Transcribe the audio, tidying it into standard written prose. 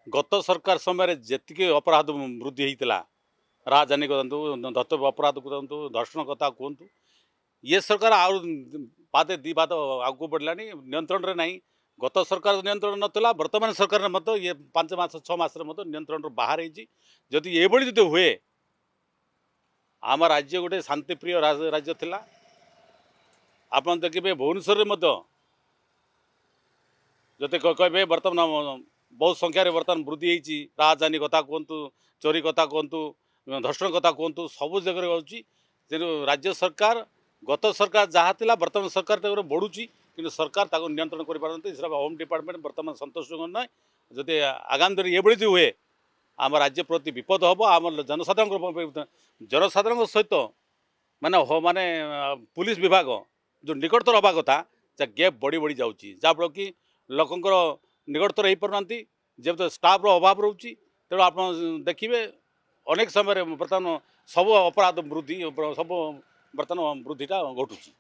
गत सरकार समय जी अपराध वृद्धि होता राजधानी कहतु दत्त अपराध कहतु दर्शन कथा कहतु ये सरकार आ पादे दी पाद आगू बढ़ला नियंत्रण रे नहीं। गत सरकार नियंत्रण नाला वर्तमान सरकार मत ये 5 मास 6 मास नियंत्रण बाहर होती ये हुए आम राज्य गोटे शांतिप्रिय राज्य थिला। आपन देखिए भुवनेश्वर जते कहे बर्तमान बहुत संख्यार बर्तमान वृद्धि होती राजधानी कथा कहतु चोरी कथा कहतु धर्षण कथा कहतु सब जगह होची। तेणु राज्य सरकार गत सरकार जहाँ थिला वर्तमान सरकार बढ़ुची कि सरकार ताको नियंत्रण कर पारती होम डिपार्टमेंट बर्तमान संतोष ना। जदि आगामी दिन ये हुए आम राज्य प्रति विपद हम आम जनसाधारण सहित माने माने पुलिस विभाग जो निकटतर हवा कथा गैप बढ़ी बढ़ी जाऊँगी जहाँफल कि लोकंर निकटतर हो पार जब स्टाफ अभाव रोचे। तेणु आप देखिए अनेक समय बर्तमान सब अपराध वृद्धि सब बर्तमान वृद्धिटा घटुची।